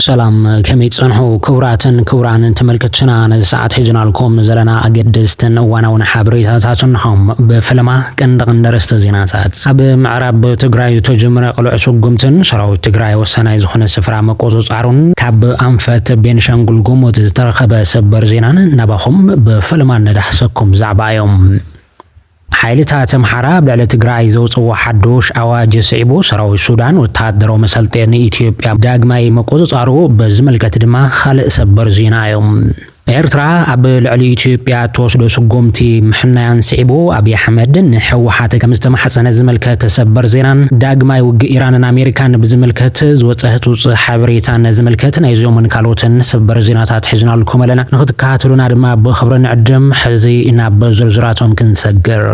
سلام كميت صنحو كوراتن كوران تملكتنا نساعت حجنا لكم زلنا أجدستن وانا ونحابريتها تاتنهم بفلما كندغن درست زيناتات أب معرب تقراي تجمر قلع سوقمتن شراو تقراي والسنة يزخون السفرة مقوصوص عرون كاب أنفت بين شنقل قوموت ترخب سبر زينان نباهم بفلما ندحسكم زعبايهم حيلتها تمحرا بلعلة تقراي زوصو حدوش أواج سعبو سراو السودان وتهدرو مسلطين إثيوبيا داقماي مقوصوص عرو بزملكة دما خالق سبر زينايهم ኤርትራ ኣብ ልዕሊ ኢትዮጵያ ተወስዶ ስጉምቲ ምሕናያን ስዒቡ አብይ አሕመድ ንሕወሓት ከም ዝተማሕፀነ ዝመልከት ሰበር ዜናን ዳግማይ ውግእ ኢራንን አሜሪካን ብዝመልከት ዝወፀት ውፅእ ሓበሬታን ዝመልከት ናይ ዞምን ካልኦትን ሰበር ዜናታት ሒዝናልኩም ኣለና ንኽትከታተሉና ድማ ብኽብሪ ንዕድም ሕዚ ናብ ዝርዝራቶም ክንሰግር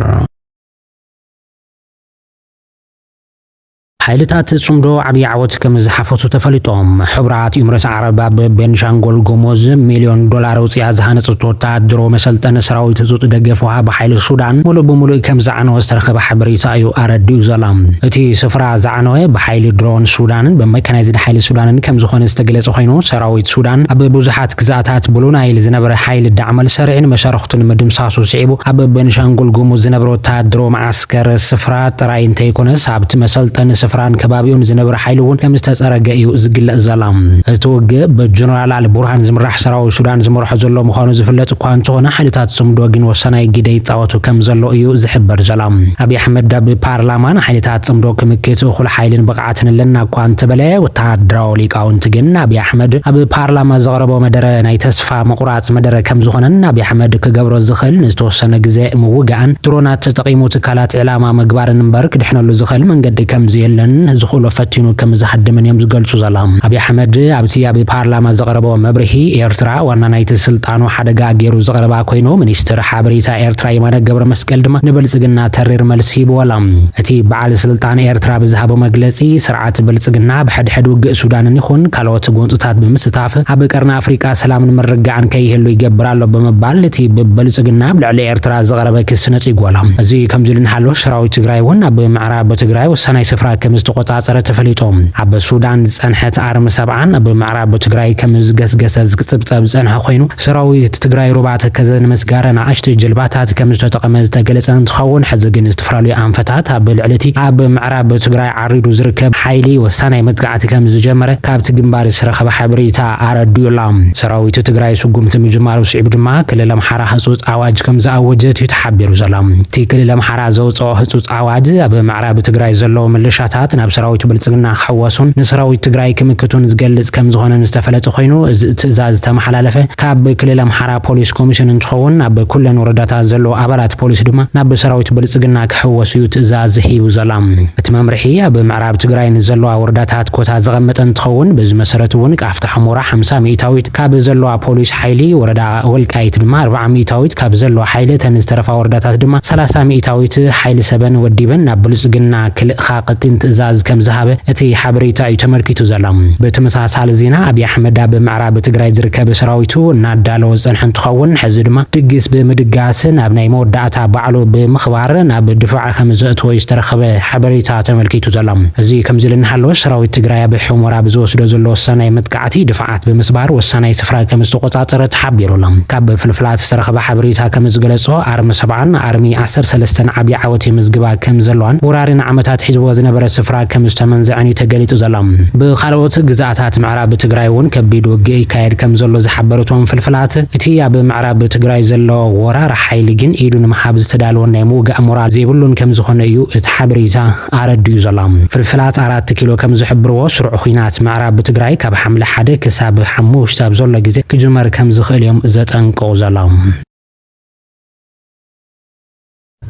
حيلتات صمدو عبي عوت كم زحفوتو تفليتهم حبرات يمرس عربا ببنشانغول غوموز $1,000,000 وصياز هانت توتا درو مسلطن سراويت زوت دغفوها بحيل السودان مولو بمولو كم زعنو استرخب حبريتا ايو ارديو زلام اتي سفرا زعنو بحيل درون سودان بميكانيزد حيل السودان كم زخون استغلص خوينو سراويت سودان اب بوزحات كزاتات بلونايل زنبر حيل دعمل سرعين مشارختن مدمساسو سيبو اب بنشانغول غوموز زنبرو تا درو معسكر سفرا تراين تيكونس ابت مسلطن فران كبابيون زنبر حيلون كم استصرغ ايو زغل زلام توغ بجنرال علي برهان زمرح سراو السودان زمرح زلو مخانو زفلط كوان تهونه حالتات صمدو غين وسناي غدي طاوتو كم زلو ايو زحبر زلام ابي احمد داب بارلمان حالتات صمدو كمكيتو خل حيلن بقعتن لنا كوان تبله وتعدراو ليقاونت غن ابي احمد ابي بارلمان زغربو مدره ناي تسفا مقراص مدره كم زخونن ابي احمد كغبرو زخل نستوسنه غزي موغان ترونات تقيمو تكالات علامه مغبارن برك دحنلو زخل منقد كم زيل زخول فتينو كم زحد من يوم زغلصو زلام ابي احمد ابتي ابي بارلمان زغربو مبرهي ኤርትራ ዋና ናይት ስልጣኑ ሓደጋ ገይሩ ዘቀረባ ኮይኑ ሚኒስትር ሓበሬታ ኤርትራ የማነ ገብረ መስቀል ድማ ንብልጽግና ተሪር መልስ ሂቦላም እቲ በዓል ስልጣን ኤርትራ ብዝሃቦ መግለጺ ስርዓት ብልጽግና በሕድሕድ ውግእ ሱዳንን ይኹን ካልኦት ጎንጽታት ብምስታፍ ኣብ ቀርና አፍሪካ ሰላምን መረጋዕን ከይህሉ ይገብራሎ በመባል እቲ ብልጽግና ብልዕሊ ኤርትራ ዘቀረበ ክስ ነጽይጎላም እዚ ከምዝልን ሓሎ ሰራዊት ትግራይ ወን ኣብ ምዕራብ ትግራይ ወሰናይ ስፍራ ከምዝተቆጻጸረ ተፈሊጦም ኣብ ሱዳን ጸንሐት አርም ሰብዓን ኣብ ምዕራብ ትግራይ ከምዝገስገሰ ዝቅጽብጸብ ጸንሐ ኮይኑ ሰራዊት ትግራይ ሩባት ከዘን መስጋረና አሽተ ጀልባታት ከምዝተጠቀመ ዝተገለጸ እንትኸውን ሕዚ ግን ዝተፈራለዩ አንፈታት ኣብ ልዕልቲ ኣብ ምዕራብ ትግራይ ዓሪዱ ዝርከብ ሓይሊ ወሳናይ መጥቃዕቲ ከምዝጀመረ ካብቲ ግንባር ዝረኸበ ሓበሬታ ኣረድዩላም ሰራዊት ትግራይ ስጉምቲ ምጅማሩ ስዒብ ድማ ክልል ኣምሓራ ህጹጽ ኣዋጅ ከምዝኣወጀት ተሓቢሩ ዘላም እቲ ክልል ኣምሓራ ዘውፅኦ ህጹጽ ኣዋጅ ኣብ ምዕራብ ትግራይ ዘሎ ምልሻታት ናብ ሰራዊት ብልጽግና ክሕወሱን ንሰራዊት ትግራይ ክምክቱን ዝገልጽ ከም ዝኾነ ዝተፈለጠ ኮይኑ ትእዛዝ ተመሓላለፈ ካብ ክልል ኣምሓራ ፖሊስ ኮሚሽን እንትኸውን ኣብ ኩለን ወረዳታት ዘሎ ኣባላት ፖሊስ ድማ ናብ ሰራዊት ብልጽግና ክሕወሱ ትእዛዝ ሂቡ ዘላም እቲ መምርሒ ኣብ ምዕራብ ትግራይ ንዘሎ ወረዳታት ኮታ ዘቐመጠ እንትኸውን በዚ መሰረት እውን ቃፍታ ሕሙራ 50 ሚእታዊት ካብ ዘሎ ፖሊስ ሓይሊ ወረዳ ወልቃይት ድማ 40 ሚእታዊት ካብ ዘሎ ሓይሊ ተንዝተረፋ ወረዳታት ድማ 30 ሚእታዊት ሓይሊ ሰበን ወዲበን ናብ ብልጽግና ክልእኻ ቅጥን ትእዛዝ ከም ዝሃበ እቲ ሓበሬታ እዩ ተመልኪቱ ዘላም በተመሳሳሊ ዜና አብይ አሕመድ ኣብ ምዕራብ ትግራይ ዝርከብ ሰራዊቱ እናዳለወ ጸንሐ እንትኸውን ሕዚ ድማ ድግስ ብምድጋስ ናብ ናይ መወዳእታ በዓሉ ብምኽባር ናብ ድፋዕ ከም ዘእትዎ ዝተረኸበ ሓበሬታ ተመልኪቱ ዘላም እዚ ከምዝልን ሓሎ ሰራዊት ትግራይ ኣብ ሕሙራ ብዝወስዶ ዘሎ ወሳናይ መጥቃዕቲ ድፋዓት ብምስባር ወሳናይ ስፍራ ከም ዝተቆጻጸረ ተሓቢሩላም ካብ ፍልፍላት ዝተረኸበ ሓበሬታ ከም ዝገለጾ አርሚ 70 አርሚ 13 ዓብይ ዓወት ምዝግባ ከም ዘሎን ወራሪን ዓመታት ሒዝዎ ዝነበረ ስፍራ ከም ዝተመንዘዐኒ ተገሊጡ ዘላም ብኻልኦት ግዛኣታት ምዕራብ ትግራይ እውን ከቢድ ውግእ ይካየድ ከም ዘሎ ዝሓበረቶም ፍልፍላት እቲ ኣብ ምዕራብ ትግራይ ዘሎ ወራር ሓይሊ ግን ኢዱ ንምሓብ ዝተዳለወ ናይ ምውጋእ ሞራል ዘይብሉን ከም ዝኾነ እዩ እቲ ሓበሬታ ኣረድዩ ዘላም ፍልፍላት 4 ኪሎ ከም ዝሕብርዎ ስሩዕ ኩናት ምዕራብ ትግራይ ካብ ሓምለ 1 ክሳብ 5 ኣብ ዘሎ ግዜ ክጅመር ከም ዝኽእል እዮም ዘጠንቀቑ ዘላም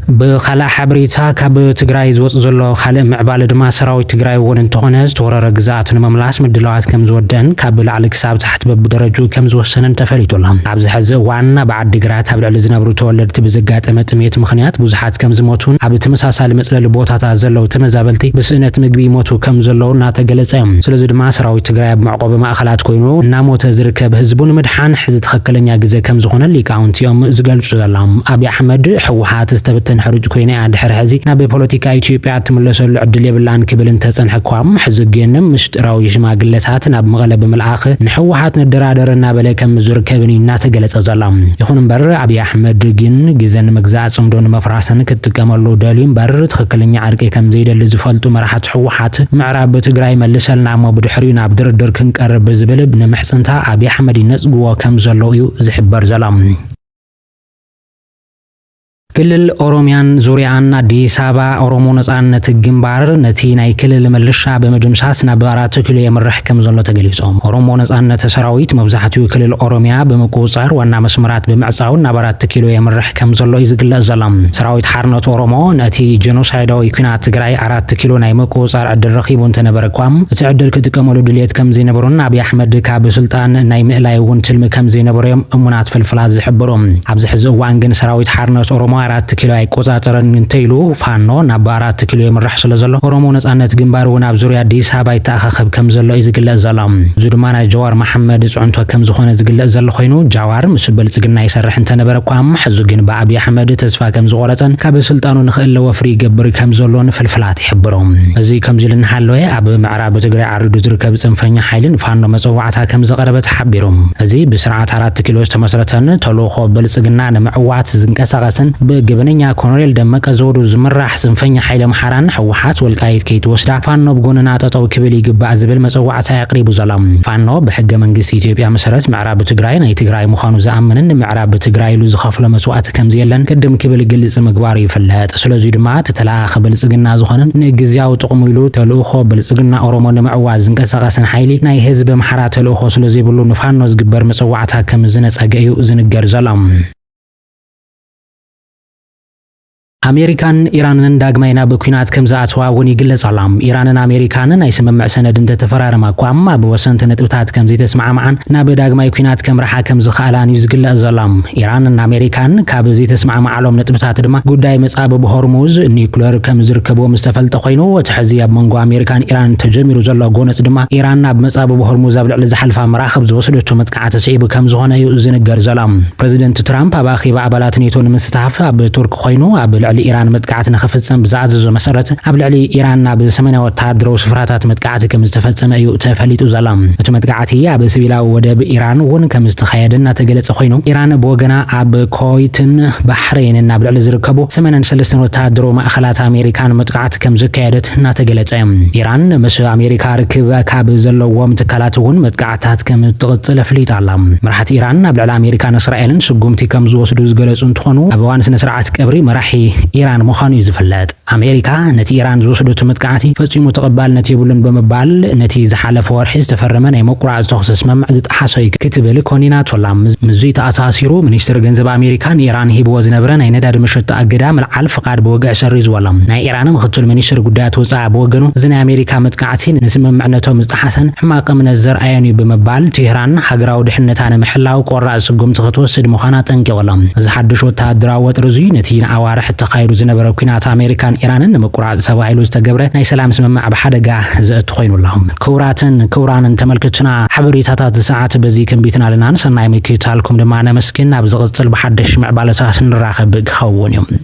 بخلا حبريتا كاب تجراي زوج زلوا خلق معبال دما سراوي تجراي ون تغنز تورر جزات نمملاس مدلوات كم زودن كاب على كساب تحت بدرجو كم زوسنن تفريتو لهم عبز حز وانا بعد دجرات هبل على زنبرو تولد تبزقات متميت مخنيات بوزحات كم زموتون عب تمساسال مثل البوتات زلوا تمزابلتي بسنة مجبي موتو كم زلوا ناتجلسهم سلزو دما سراوي تجراي بمعقوب ما أخلات كوينو ناموت زركب هزبون مدحان حز تخكلن يا جزء كم زخون اللي كاونت يوم زقلت زلهم أبي أحمد حوحات استبت ተንሕርጅ ኮይና ድሕሪ ሕዚ ናብ ፖለቲካ ኢትዮጵያ ትምለሰሉ ዕድል የብላን ክብልን ተጸንሐኳም ሕዝግን ምስጥራዊ ሽማግለታት ናብ መቐለ ብምልኣኽ ንሕወሓት ንደራደርና በለ ከም ዝርከብን እናተገለጸ ዘላ ይኹን እምበር አብይ አሕመድ ግን ግዘን መግዛእ ጽምዶን መፍራስን ክትጥቀመሉ ደልዩ እምበር ትክክለኛ ዓርቂ ከም ዘይደሊ ዝፈልጡ መራሕቲ ሕወሓት ምዕራብ ትግራይ መልሰልና ሞ ብድሕሪኡ ናብ ድርድር ክንቀርብ ዝብል ንምሕጽንታ አብይ አሕመድ ይነጽግዎ ከም ዘሎ እዩ ዝሕበር ዘላ ክልል ኦሮሚያን ዙሪያን አዲስ አበባ ኦሮሞ ነጻነት ግንባር ነቲ ናይ ክልል መልሻ በመድምሳስ ናብ 4 ኪሎ የመረሕ ከም ዘሎ ተገሊጾም ኦሮሞ ነጻነት ሰራዊት መብዛሕትኡ ክልል ኦሮሚያ በመቆጻር ዋና መስመራት በመዕጻው ናብ 4 ኪሎ የመረሕ ከም ዘሎ ይዝግለጽ ዘላም ሰራዊት ሓርነት ኦሮሞ ነቲ ጄኖሳይዳዊ ኩናት ትግራይ 4 ኪሎ ናይ መቆጻር ዕድል ረኺቡ እንተነበረኳም እቲ ዕድል ክትቀመሉ ድልየት ከም ዘይነበሩን አብይ አሕመድ ካብ ስልጣን ናይ ምዕላይ እውን ትልሚ ከም ዘይነበሮም እሙናት ፍልፍላት ዝሕብሮም ኣብዚ ሕዚ እዋን ግን ሰራዊት ሓርነት ኦሮሞ 4 ኪሎ አይቆጻጸረን እንተይሉ ፋኖ ናብ 4 ኪሎ የመረሕ ስለ ዘሎ ኦሮሞ ነጻነት ግንባር ወናብ ዙርያ አዲስ አበባ ይተኣኻኸብ ከም ዘሎ ይዝግለጽ ዘላ ዝድማ ናይ ጀዋር መሐመድ ጽዕንቶ ከም ዝኾነ ዝግለጽ ዘሎ ኮይኑ ጃዋር ምስ ብልጽግና ይሰርሕ እንተነበረኳም ሕዙ ግን በአብይ አሕመድ ተስፋ ከም ዝቆረጸን ካብ ስልጣኑ ንኽእል ወፍሪ ይገብር ከም ዘሎን ፍልፍላት ይሕብሮም እዚ ከም ዝልና ሓለወ ኣብ ምዕራብ ትግራይ ዓርዱ ዝርከብ ጽንፈኛ ኃይልን ፋኖ መጽዋዕታ ከም ዘቀረበት ሓቢሮም እዚ ብስርዓት 4 ኪሎ ተመስረተን ተልእኮ ብልጽግና ንምዕዋት ዝንቀሳቀስን በግብነኛ ኮሎኔል ደመቀ ዘውዱ ዝምራሕ ጽንፈኛ ኃይለ መሐራን ሕወሓት ወልቃይት ከይትወስዳ ፋኖ ብጎንና ጠጠው ክብል ይግባእ ዝብል መጽዋዕታ ያቅሪቡ ዘላ ፋኖ በሕገ መንግስቲ ኢትዮጵያ መሰረት ምዕራብ ትግራይ ናይ ትግራይ ምዃኑ ዝኣምንን ምዕራብ ትግራይ ሉ ዝኸፍሎ መስዋዕት ከም ዘየለን ቅድም ክብል ግልጽ ምግባር ይፍለጥ ስለዚ ድማ ተተላኸ ብልጽግና ዝኾነን ንግዚያው ጥቕሙ ኢሉ ተልእኮ ብልጽግና ኦሮሞ ንምዕዋዝ ዝንቀሳቀስን ኃይሊ ናይ ህዝብ መሐራ ተልእኮ ስለዚ ብሉ ንፋኖ ዝግበር መጽዋዕታ ከም ዝነጸገ እዩ ዝንገር ዘላ አሜሪካን ኢራንን ዳግማይ ናብ ኩናት ከም ዝኣትዋ እውን ይግለጽ ኣላ ኢራንን አሜሪካንን ናይ ስምምዕ ሰነድ እንተተፈራረማ ኳም ኣብ ወሰንቲ ነጥብታት ከም ዘይተስማዕማዓን ናብ ዳግማይ ኩናት ከም ረሓ ከም ዝኽኣላን እዩ ዝግለጽ ዘላ ኢራንን አሜሪካን ካብ ዘይተስማዕማዓሎም ነጥብታት ድማ ጉዳይ መጻብ ብሆርሙዝ ኒውክሌር ከም ዝርከብዎም ዝተፈልጠ ኮይኑ እቲ ሕዚ ኣብ መንጎ አሜሪካን ኢራን ተጀሚሩ ዘሎ ጎነጽ ድማ ኢራን ኣብ መጻብ ብሆርሙዝ ኣብ ልዕሊ ዝሓልፋ መራኸብ ዝወስደቶ መጥቃዕቲ ስዒቡ ከም ዝኾነ እዩ ዝንገር ዘላ ፕሬዚደንት ትራምፕ ኣብ ኣኺባ ኣባላት ኔቶ ንምስታፍ ኣብ ቱርክ ኮይኑ ኣብ ልዕሊ ኢራን መጥቃዕቲ ንኽፍጸም ብዝኣዘዞ መሰረት ኣብ ልዕሊ ኢራን ናብ ሰሜናዊ ወተሃደራዊ ስፍራታት መጥቃዕቲ ከም ዝተፈጸመ እዩ ተፈሊጡ ዘላ እቲ መጥቃዕቲ ኣብ ሲቪላዊ ወደብ ኢራን እውን ከም ዝተኻየደ እናተገለጸ ኮይኑ ኢራን ብወገና ኣብ ኩዌትን ባህሬንን ናብ ልዕሊ ዝርከቡ 83 ወተሃደራዊ ማእኸላት አሜሪካን መጥቃዕቲ ከም ዘካየደት እናተገለጸ ኢራን ምስ አሜሪካ ርክብ ካብ ዘለዎም ትካላት እውን መጥቃዕትታት ከም ትቕጽል ኣፍሊጣ ኣላ መራሕቲ ኢራን ኣብ ልዕሊ አሜሪካን እስራኤልን ስጉምቲ ከም ዝወስዱ ዝገለጹ እንትኾኑ ኣብ እዋን ስነ ስርዓት ቀብሪ መራሒ ኢራን ምዃኑ ይዝፍለጥ አሜሪካ ነቲ ኢራን ዝወስደቱ መጥቃዕቲ ፈጺሙ ተቐባልነት የብሉን በመባል ነቲ ዝሓለፈ ወርሒ ዝተፈረመ ናይ መቁራዕ ተኹስ ስምምዕ ዝጣሓሰ ክትብል ኮኒናቶላ ምዙ ተኣሳሲሩ ሚኒስትር ገንዘብ አሜሪካን ኢራን ሂብዎ ዝነበረ ናይ ነዳዲ መሸጣ ኣገዳ መልዓል ፍቃድ ብወግዕ ሰሪዙ ወላ ናይ ኢራን ምክትል ሚኒስትር ጉዳያት ወጻኢ ብወገኑ እዚ ናይ አሜሪካ መጥቃዕቲ ንስምምዕነቶም ዝጣሓሰን ሕማቅ እምነት ዘርአየን እዩ በመባል ቴህራን ሃገራዊ ድሕነታ ንምሕላው ቆራጽ ስጉምቲ ክትወስድ ምዃና ጠንቂቖላ እዚ ሓድሽ ወተሃደራዊ ወጥሪ እዚ ነቲ ንኣዋርሕ ተኻይዱ ዝነበረ ኩናት አሜሪካን ኢራንን ንምቁራጽ ተባሂሉ ዝተገብረ ናይ ሰላም ስምምዕ ብሓደጋ ዘእቱ ኮይኑላም ክቡራንን ተመልክቱና ሓበሬታታት ሰዓት በዚ ከንቢትና ለናን ሰናይ ምክታልኩም ድማ ነመስግን ኣብ ዝቕጽል ብሓድሽ ምዕባለታት ንራኸብ ክኸውን እዩ